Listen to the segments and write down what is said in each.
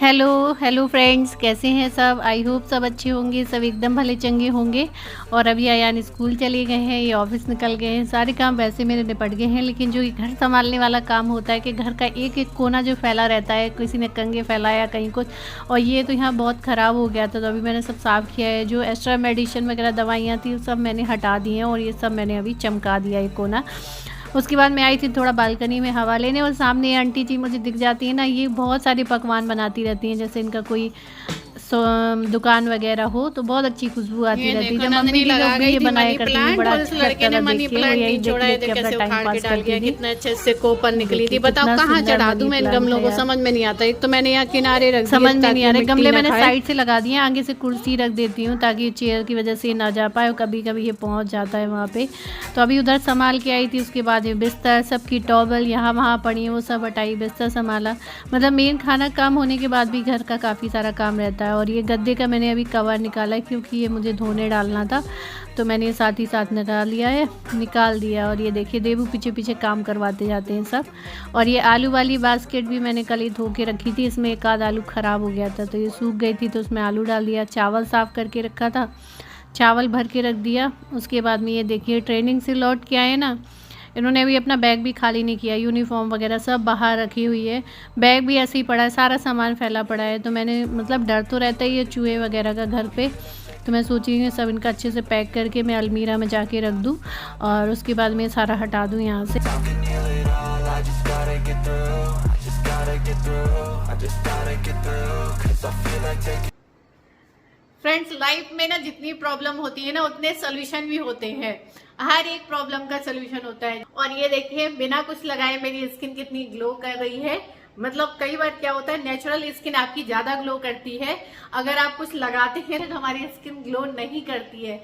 Hello friends, कैसे हैं सब। आई होप सब अच्छे होंगे, सब एकदम भले चंगे होंगे। और अभी अयान स्कूल चले गए हैं, ये ऑफिस निकल गए हैं। सारे काम वैसे मेरे निपट गए हैं, लेकिन जो ये घर संभालने वाला काम होता है कि घर का एक एक कोना जो फैला रहता है, किसी ने कंघे फैलाया कहीं कुछ, और ये तो यहाँ बहुत ख़राब हो गया था। तो अभी मैंने सब साफ़ किया है। जो एक्स्ट्रा मेडिसिन वगैरह दवाइयाँ थी सब मैंने हटा दी हैं, और ये सब मैंने अभी चमका दिया ये कोना। उसके बाद मैं आई थी थोड़ा बालकनी में हवा लेने, और सामने आंटी जी मुझे दिख जाती है ना, ये बहुत सारे पकवान बनाती रहती हैं। जैसे इनका कोई दुकान वगैरह हो तो बहुत अच्छी खुशबू आती रहती है। जब मम्मी जी लोग भी ये बनाया करती थी, बड़ा अच्छा लगता था देख के। और यही देख देख के अपना टाइम पास करती थी। कितना अच्छे से कोपन निकली थी। बताओ कहाँ चढ़ा दूं मैं इन गमलों को, समझ में नहीं आता। एक तो मैंने यहाँ किनारे रख दिए, समझ में नहीं आ रहा। गमले मैंने साइड से लगा दिए, आगे से कुर्सी रख देती हूँ ताकि चेयर की वजह से ना जा पाए, और कभी कभी ये पहुँच जाता है वहाँ पे। तो अभी उधर संभाल के आई थी। उसके बाद बिस्तर सबकी टॉवल यहाँ वहाँ पड़ी है, वो सब हटाई, बिस्तर संभाला। मतलब मेन खाना काम होने के बाद भी घर का काफ़ी सारा काम रहता है। और ये गद्दे का मैंने अभी कवर निकाला है, क्योंकि ये मुझे धोने डालना था, तो मैंने ये साथ ही साथ निकाल दिया। और ये देखिए देवू पीछे पीछे काम करवाते जाते हैं सब। और ये आलू वाली बास्केट भी मैंने कल ही धो के रखी थी, इसमें एक आध आलू ख़राब हो गया था, तो ये सूख गई थी, तो उसमें आलू डाल दिया। चावल साफ़ करके रखा था, चावल भर के रख दिया। उसके बाद में ये देखिए ट्रेनिंग से लौट के आए ना, इन्होंने अभी अपना बैग भी खाली नहीं किया, यूनिफॉर्म वगैरह सब बाहर रखी हुई है। बैग भी ऐसे ही पड़ा है, सारा सामान फैला पड़ा है। तो मैंने मतलब डर तो रहता ही है चूहे वगैरह का घर पे, तो मैं सोची सब इनका अच्छे से पैक करके मैं अलमीरा में जाके रख दूँ, और उसके बाद मैं सारा हटा दूँ यहाँ से। फ्रेंड्स, लाइफ में ना जितनी प्रॉब्लम होती है ना, उतने सोल्यूशन भी होते हैं। हर एक प्रॉब्लम का सोल्यूशन होता है। और ये देखिए बिना कुछ लगाए मेरी स्किन कितनी ग्लो कर रही है। मतलब कई बार क्या होता है, नेचुरल स्किन आपकी ज्यादा ग्लो करती है। अगर आप कुछ लगाते हैं तो हमारी स्किन ग्लो नहीं करती है।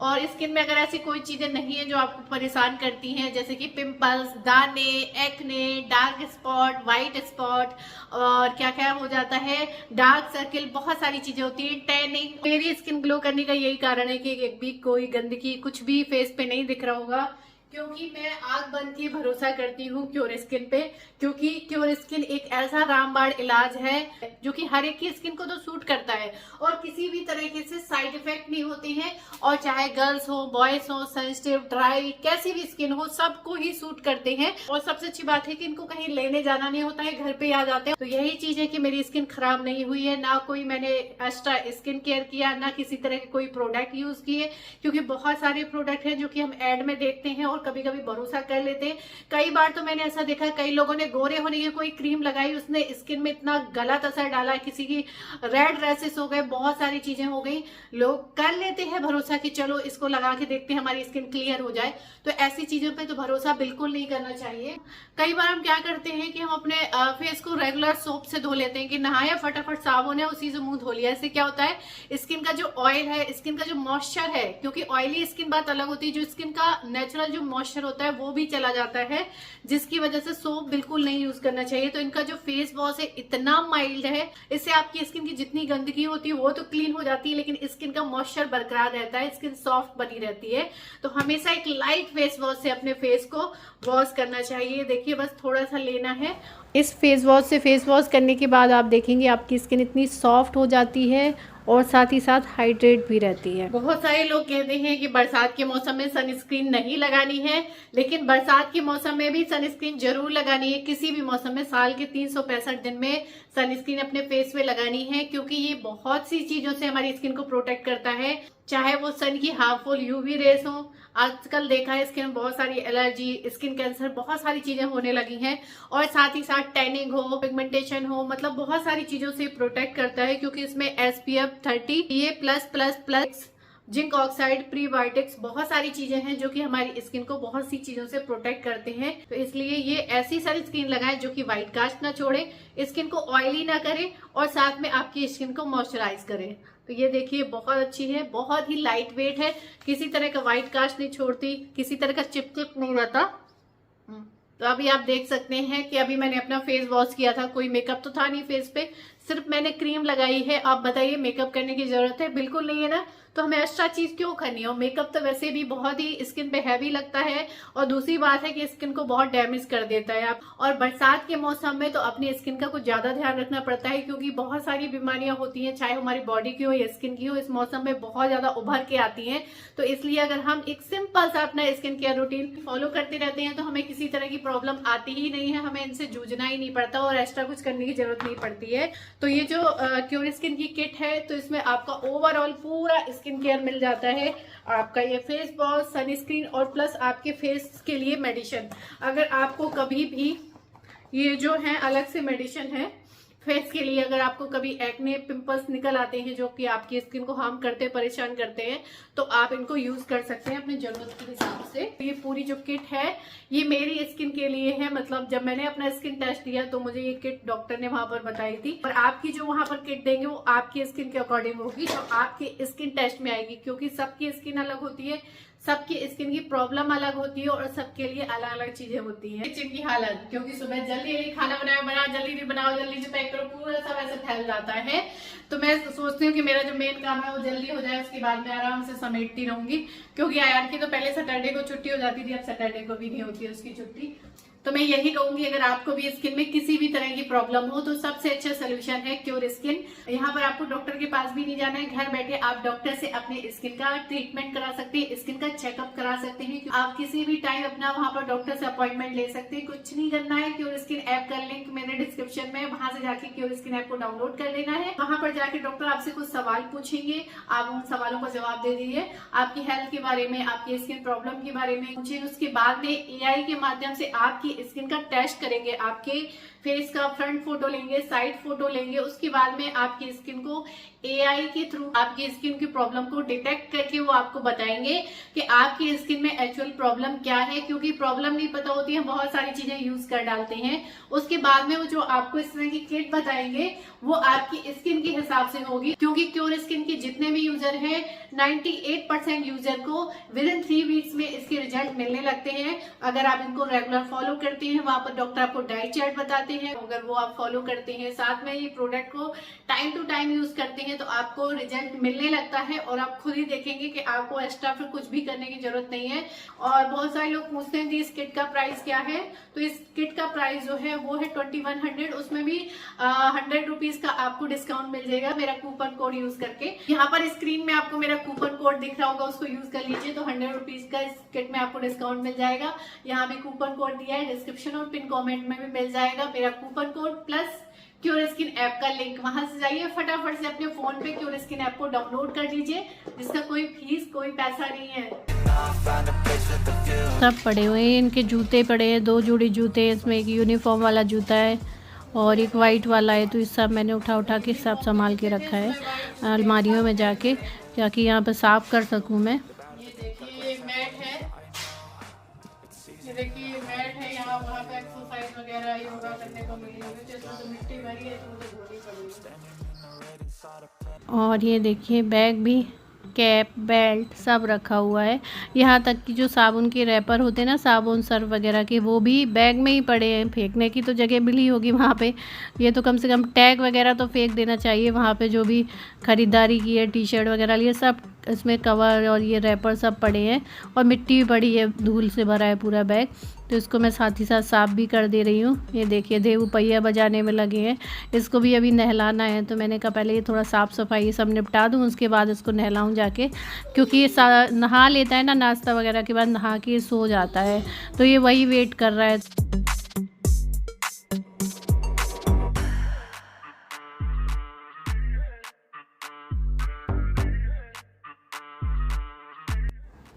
और स्किन में अगर ऐसी कोई चीजें नहीं है जो आपको परेशान करती हैं, जैसे कि पिंपल्स, दाने, acne, dark spot, white spot, और क्या क्या हो जाता है, डार्क सर्किल, बहुत सारी चीजें होती हैं, टैनिंग। मेरी स्किन ग्लो करने का यही कारण है कि एक भी कोई गंदगी कुछ भी फेस पे नहीं दिख रहा होगा, क्योंकि मैं आग बंद के भरोसा करती हूँ क्योर स्किन पे। क्योंकि क्योर स्किन एक ऐसा रामबाण इलाज है जो कि हर एक की स्किन को तो सूट करता है, और किसी भी तरीके से साइड इफेक्ट नहीं होते हैं। और चाहे गर्ल्स हो, बॉयज हो, सेंसिटिव, ड्राई, कैसी भी स्किन हो, सबको ही सूट करते हैं। और सबसे अच्छी बात है कि इनको कहीं लेने जाना नहीं होता है, घर पे आ जाते हैं। तो यही चीज है कि मेरी स्किन खराब नहीं हुई है, ना कोई मैंने एक्स्ट्रा स्किन केयर किया, ना किसी तरह के कोई प्रोडक्ट यूज किए। क्योंकि बहुत सारे प्रोडक्ट हैं जो कि हम एड में देखते हैं और कभी कभी भरोसा कर लेते हैं। कई बार तो मैंने ऐसा देखा है, कई लोगों ने गोरे होने की कोई क्रीम लगाई, उसने स्किन में इतना गलत असर डाला, किसी की रेड रैसेस हो गए, बहुत सारी चीजें हो गई। लोग कर लेते हैं भरोसा कि चलो इसको लगा के देखते हैं हमारी स्किन क्लियर हो जाए। तो ऐसी चीजों पे तो भरोसा बिल्कुल नहीं करना चाहिए। कई बार हम क्या करते हैं कि हम अपने फेस को रेगुलर सोप से धो लेते हैं, कि नहाया फटाफट साबुन है उसी से मुंह धो लिया। इससे क्या होता है, स्किन का जो ऑयल है, स्किन का जो मॉइस्चर है, क्योंकि ऑयली स्किन बात अलग होती है, जो स्किन का नेचुरल जो मॉइस्चर होता है वो भी चला जाता है, जिसकी वजह से सोप बिल्कुल नहीं यूज करना चाहिए। तो इनका जो फेस वॉश है इतना माइल्ड है, इससे आपकी स्किन की जितनी गंदगी होती है वो तो क्लीन हो जाती है, लेकिन स्किन का मॉइस्चर बरकरार रहता है, स्किन सॉफ्ट बनी रहती है। तो हमेशा एक लाइट फेस वॉश से अपने फेस को वॉश करना चाहिए। देखिए बस थोड़ा सा लेना है। इस फेस वॉश से फेस वॉश करने के बाद आप देखेंगे आपकी स्किन इतनी सॉफ्ट हो जाती है, और साथ ही साथ हाइड्रेट भी रहती है। बहुत सारे लोग कहते हैं कि बरसात के मौसम में सनस्क्रीन नहीं लगानी है, लेकिन बरसात के मौसम में भी सनस्क्रीन जरूर लगानी है। किसी भी मौसम में साल के 365 दिन में सनस्क्रीन अपने फेस पे लगानी है, क्योंकि ये बहुत सी चीजों से हमारी स्किन को प्रोटेक्ट करता है। चाहे वो सन की हार्मफुल यूवी रेस हो, आजकल देखा है स्किन में बहुत सारी एलर्जी, स्किन कैंसर, बहुत सारी चीजें होने लगी हैं। और साथ ही साथ टैनिंग हो, पिगमेंटेशन हो, मतलब बहुत सारी चीजों से प्रोटेक्ट करता है, क्योंकि इसमें SPF 30 PA+++, zinc oxide, prebiotics, बहुत सारी चीजें हैं जो कि हमारी स्किन को बहुत सी चीजों से प्रोटेक्ट करते हैं। तो इसलिए ये ऐसी सारी स्किन लगाएं जो कि व्हाइट कास्ट ना छोड़े, स्किन को ऑयली ना करे, और साथ में आपकी स्किन को मॉइस्चराइज करे। तो ये देखिए बहुत अच्छी है, बहुत ही लाइट वेट है, किसी तरह का व्हाइट कास्ट नहीं छोड़ती, किसी तरह का चिपचिप नहीं रहता। तो अभी आप देख सकते हैं कि अभी मैंने अपना फेस वॉश किया था, कोई मेकअप तो था नहीं फेस पे, सिर्फ मैंने क्रीम लगाई है। आप बताइए मेकअप करने की जरूरत है? बिल्कुल नहीं है ना। तो हमें एक्स्ट्रा चीज क्यों करनी है? और मेकअप तो वैसे भी बहुत ही स्किन पे हैवी लगता है, और दूसरी बात है कि स्किन को बहुत डैमेज कर देता है। आप और बरसात के मौसम में तो अपनी स्किन का कुछ ज्यादा ध्यान रखना पड़ता है, क्योंकि बहुत सारी बीमारियां होती हैं, चाहे हमारी बॉडी की हो या स्किन की हो, इस मौसम में बहुत ज्यादा उभर के आती हैं। तो इसलिए अगर हम एक सिंपल सा अपना स्किन केयर रूटीन फॉलो करते रहते हैं तो हमें किसी तरह की प्रॉब्लम आती ही नहीं है, हमें इनसे जूझना ही नहीं पड़ता और एक्स्ट्रा कुछ करने की जरूरत नहीं पड़ती है। तो ये जो क्योर स्किन की किट है, तो इसमें आपका ओवरऑल पूरा स्किन केयर मिल जाता है। आपका ये फेस वॉश, सनस्क्रीन और प्लस आपके फेस के लिए मेडिसिन। अगर आपको कभी भी ये जो है अलग से मेडिसिन है फेस के लिए, अगर आपको कभी एक्ने पिंपल्स निकल आते हैं जो कि आपकी स्किन को हार्म करते हैं, परेशान करते हैं, तो आप इनको यूज कर सकते हैं अपनी जरूरत के हिसाब से। ये पूरी जो किट है ये मेरी स्किन के लिए है। मतलब जब मैंने अपना स्किन टेस्ट दिया तो मुझे ये किट डॉक्टर ने वहां पर बताई थी, और आपकी जो वहां पर किट देंगे वो आपकी स्किन के अकॉर्डिंग होगी, जो आपकी स्किन टेस्ट में आएगी, क्योंकि सबकी स्किन अलग होती है, सबकी स्किन की प्रॉब्लम अलग होती है और सबके लिए अलग अलग चीजें होती हैं। किचन की हालत, क्योंकि सुबह जल्दी खाना बनाओ, जल्दी नहीं बनाओ, जल्दी से पैक करो, पूरा सब ऐसे फैल जाता है। तो मैं सोचती हूँ कि मेरा जो मेन काम है वो जल्दी हो जाए, उसके बाद मैं आराम से समेटती रहूंगी, क्योंकि आयान की तो पहले सैटरडे को छुट्टी हो जाती थी, अब सैटरडे को भी नहीं होती है उसकी छुट्टी। तो मैं यही कहूंगी अगर आपको भी स्किन में किसी भी तरह की प्रॉब्लम हो तो सबसे अच्छा सोल्यूशन है क्योर स्किन। यहाँ पर आपको डॉक्टर के पास भी नहीं जाना है, घर बैठे आप डॉक्टर से अपने स्किन का ट्रीटमेंट करा सकते हैं, स्किन का चेकअप करा सकते हैं। आप किसी भी टाइम अपना वहां पर डॉक्टर से अपॉइंटमेंट ले सकते हैं। कुछ नहीं करना है, क्योर स्किन ऐप का लिंक मैंने डिस्क्रिप्शन में, वहां से जाके क्योर स्किन ऐप को डाउनलोड कर लेना है। वहां पर जाके डॉक्टर आपसे कुछ सवाल पूछेंगे, आप उन सवालों का जवाब दे दीजिए, आपकी हेल्थ के बारे में, आपकी स्किन प्रॉब्लम के बारे में पूछिए। उसके बाद में एआई के माध्यम से आपकी स्किन का टेस्ट करेंगे, आपके फेस का फ्रंट फोटो लेंगे, साइड फोटो लेंगे, उसके बाद में आपकी स्किन को एआई के थ्रू आपकी स्किन की प्रॉब्लम को डिटेक्ट करके वो आपको बताएंगे कि आपकी स्किन में एक्चुअल प्रॉब्लम क्या है। क्योंकि प्रॉब्लम नहीं पता होती है, बहुत सारी चीजें यूज कर डालते हैं। उसके बाद में वो जो आपको इस तरह की किट बताएंगे वो आपकी स्किन के हिसाब से होगी, क्योंकि क्योर स्किन के जितने भी यूजर हैं 98% यूजर को विद इन 3 वीक्स में इसके रिजल्ट मिलने लगते हैं। अगर आप इनको रेगुलर फॉलो करते हैं, वहां पर डॉक्टर आपको डाइट चार्ट बताते हैं, अगर वो आप फॉलो करते हैं, साथ में ये प्रोडक्ट को टाइम टू टाइम यूज करते हैं, तो आपको रिजल्ट मिलने लगता है और आप खुद ही देखेंगे कि आपको एक्स्ट्रा फिर कुछ भी करने की जरूरत नहीं है। और बहुत सारे लोग पूछते हैं कि इस किट का प्राइस क्या है, तो इस किट का प्राइस जो है वो है 2100। उसमें भी 100 रुपीज का आपको डिस्काउंट मिल जाएगा मेरा कूपन कोड यूज करके। यहाँ पर स्क्रीन में आपको मेरा कूपन कोड दिख रहा होगा, उसको यूज कर लीजिए, तो 100 रुपीज का इस किट में आपको डिस्काउंट मिल जाएगा। यहाँ भी कूपन कोड दिया है, डिस्क्रिप्शन और पिन कमेंट में भी मिल जाएगा मेरा coupon code plus cure skin app का लिंक। वहां से जाइए, फटाफट से अपने फोन पे क्योर स्किन ऐप को डाउनलोड कर लीजिए, जिसका कोई फीस कोई पैसा नहीं है। सब पड़े हुए हैं, इनके जूते पड़े हैं, 2 जोड़ी जूते हैं, इसमें एक यूनिफॉर्म वाला जूता है और एक वाइट वाला है। तो इस सब मैंने उठा के सब संभाल के रखा है अलमारियों में जाके, ताकि यहाँ पे साफ कर सकूँ मैं। ये देखिए मैट है, ये देखिए मैट है, यहाँ वहाँ पे एक्सरसाइज वगैरह योगा करने को मिली होगी, तो इसमें तो मिट्टी भरी है, तो मुझे धोनी पड़ेगी। और ये देखिए बैग भी, कैप, बेल्ट सब रखा हुआ है। यहाँ तक कि जो साबुन के रैपर होते हैं ना, साबुन सर्फ वगैरह के, वो भी बैग में ही पड़े हैं। फेंकने की तो जगह मिली होगी वहाँ पे, ये तो कम से कम टैग वगैरह तो फेंक देना चाहिए वहाँ पे। जो भी ख़रीदारी की है, टी शर्ट वगैरह लिए, सब इसमें कवर और ये रैपर सब पड़े हैं, और मिट्टी भी पड़ी है, धूल से भरा है पूरा बैग। तो इसको मैं साथ ही साथ साफ़ भी कर दे रही हूँ। ये देखिए देवू पहिया बजाने में लगे हैं, इसको भी अभी नहलाना है। तो मैंने कहा पहले ये थोड़ा साफ़ सफाई सब निपटा दूँ, उसके बाद इसको नहलाऊँ जाके, क्योंकि ये नहा लेता है ना नाश्ता वगैरह के बाद, नहा के सो जाता है, तो ये वही वेट कर रहा है।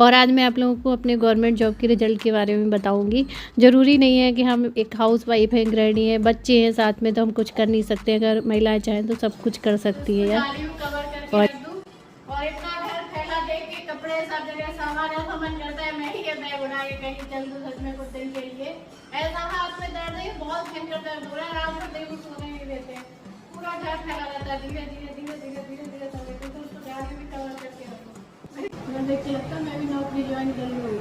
और आज मैं आप लोगों को अपने गवर्नमेंट जॉब के रिजल्ट के बारे में बताऊंगी। ज़रूरी नहीं है कि हम एक हाउस वाइफ हैं, गृहिणी है, बच्चे हैं साथ में, तो हम कुछ कर नहीं सकते। अगर महिलाएं चाहें तो सब कुछ कर सकती है यार। और इतना घर फैला देख के कपड़े सब जगह सामान है, तो मन करता है मैं ही ये बैग उठा के कहीं चल दूं सच में कुछ दिन के लिए। ऐसा हाथ में दर्द है, बहुत भयंकर दर्द हो रहा है, रात में देखो सोने नहीं देते, पूरा घर फैला रहता है। धीरे धीरे धीरे धीरे धीरे धीरे समेटो, तो उसको ध्यान में कवर करके रखो। देखिए लगता मैं भी नौकरी ज्वाइन कर लूँ।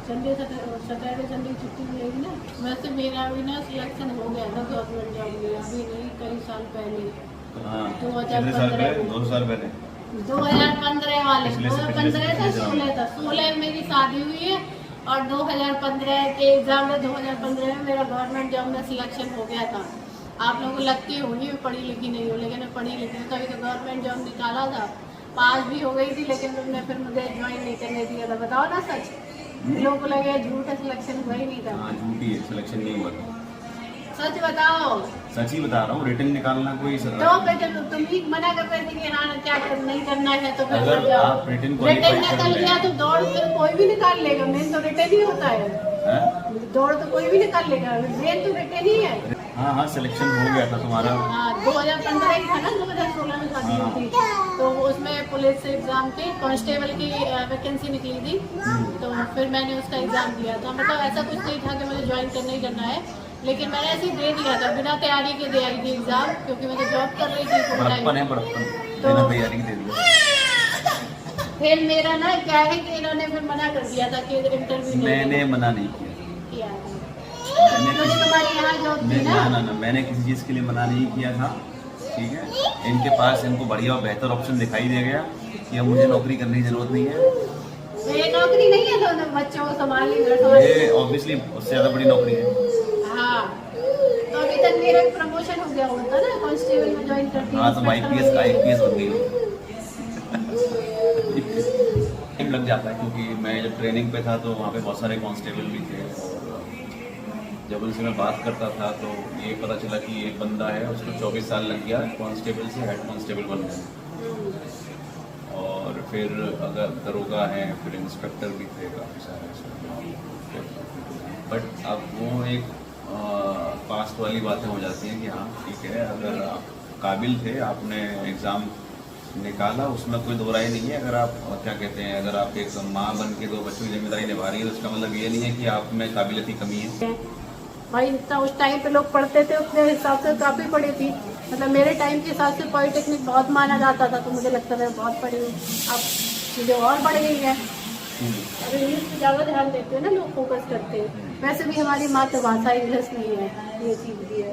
संडे सैटरडे संडे छुट्टी मिलेगी ना। वैसे मेरा भी ना सिलेक्शन हो गया था गवर्नमेंट जॉब में, अभी नहीं कई साल पहले। हाँ, 2015 2 साल पहले 2015 वाले पिछले से 2015 था, 16 था, 16 में मेरी शादी हुई है और 2015 के एग्जाम में 2015 में मेरा गवर्नमेंट जॉब में सिलेक्शन हो गया था। आप लोगों को लगती होगी मैं पढ़ी लिखी नहीं हूँ, लेकिन मैं पढ़ी लिखी हूँ, तभी तो गवर्नमेंट जॉब निकाला था, पास भी हो गई थी, लेकिन तुमने फिर मुझे ज्वाइन नहीं करने दिया था। बताओ ना सच, लोगों को लगे झूठ है, सिलेक्शन हुआ ही नहीं था। हाँ झूठी है, सिलेक्शन नहीं हुआ था। सच बताओ। सच ही बता रहा हूँ, रिटर्न निकालना कोई तो फिर तुम ही मना कर रहे थे कि हाँ क्या नहीं करना है, तो फिर अगर आप रिटर्न रिटर्न निकल गया तो दौड़ फिर कोई भी निकाल लेगा, मेन तो रिटर्न ही होता है। हैं? दौड़ तो कोई भी निकाल लेगा, मेन तो रिटर्न ही है। हाँ हाँ, सिलेक्शन हो गया था तुम्हारा। हाँ 2015 ही था ना, 2016 में शादी हुई थी, तो उसमें पुलिस एग्जाम के कांस्टेबल की वैकेंसी निकली थी, तो फिर मैंने उसका एग्जाम दिया था। मतलब ऐसा कुछ नहीं था कि मुझे ज्वाइन करना ही करना है, लेकिन मैंने ऐसे ही दे दिया था, बिना तैयारी के दे आई थी एग्जाम, क्योंकि मैं तो जॉब कर रही थी full time। बड़प्पन है, बड़प्पन बिना तैयारी के दे दिया। फिर मेरा ना क्या है कि इन्होंने फिर मना कर दिया था कि इंटरव्यू नहीं मैंने मना नहीं किया, क्योंकि तुम्हारी यहाँ जॉब थी ना। ना मैंने किसी चीज़ के लिए मना नहीं किया था, ठीक है। इनके पास इनको बढ़िया और बेहतर ऑप्शन दिखाई दे गया कि अब मुझे नौकरी करने की जरूरत नहीं है। तो ये नौकरी नहीं है, दोनों बच्चों को संभालनी, घर संभालनी। ये ऑब्वियसली उससे ज़्यादा बड़ी नौकरी है। हाँ, तो अभी तक मेरा प्रमोशन हो गया होता ना, कांस्टेबल में ज्वाइन करती हाँ तो आईपीएस बन गई हो। टाइम लग जाता है, क्योंकि मैं जब ट्रेनिंग पे था तो वहाँ पे बहुत सारे कांस्टेबल भी थे, और जब उनसे मैं बात करता था तो ये पता चला कि एक बंदा है, उसको 24 साल लग गया कांस्टेबल से हेड कांस्टेबल बन गया। और फिर अगर दरोगा है, फिर इंस्पेक्टर भी थे काफ़ी सारे, बट अब वो एक पास्ट वाली बातें हो जाती हैं कि हाँ ठीक है, अगर आप काबिल थे, आपने एग्ज़ाम निकाला, उसमें कोई दो राय नहीं है। अगर आप क्या कहते हैं, अगर आप एक माँ बन के 2 बच्चों की जिम्मेदारी निभा रही है, तो इसका मतलब ये नहीं है कि आप में काबिलियत की कमी है। भाई इतना उस टाइम पे लोग पढ़ते थे, उतने हिसाब से काफ़ी पढ़ी थी। मतलब मेरे टाइम के हिसाब से पॉलिटेक्निक बहुत माना जाता था, तो मुझे लगता था बहुत पढ़ी हूँ। अब मुझे और बढ़ गई है, अब इंग्लिश पे ज़्यादा ध्यान देते हैं ना लोग, फोकस करते हैं। वैसे भी हमारी मातृभाषा इंग्लिश नहीं है, ये चीज़ भी है।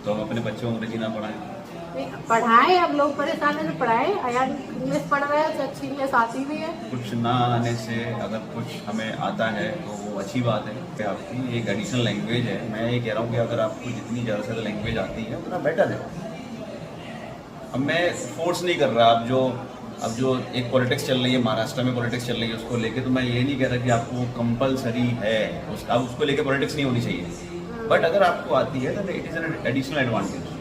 तो हम अपने बच्चों को अंग्रेजी ना पढ़ाएं, पढ़ाएं, अब लोग परेशान है तो पढ़ाएं। यार इंग्लिश पढ़ रहे हैं तो अच्छी इंग्लिश आती भी है। कुछ ना आने से अगर कुछ हमें आता है तो वो अच्छी बात है कि आपकी एक एडिशनल लैंग्वेज है। मैं ये कह रहा हूँ कि अगर आपको जितनी ज़्यादा से ज़्यादा लैंग्वेज आती है उतना बेटर है। अब मैं फोर्स नहीं कर रहा, अब जो एक पॉलिटिक्स चल रही है, महाराष्ट्र में पॉलिटिक्स चल रही है, उसको लेके तो मैं ये नहीं कह रहा कि आपको कंपलसरी है अब उसको लेके पॉलिटिक्स नहीं होनी चाहिए, बट अगर आपको आती है तो it is an additional advantage.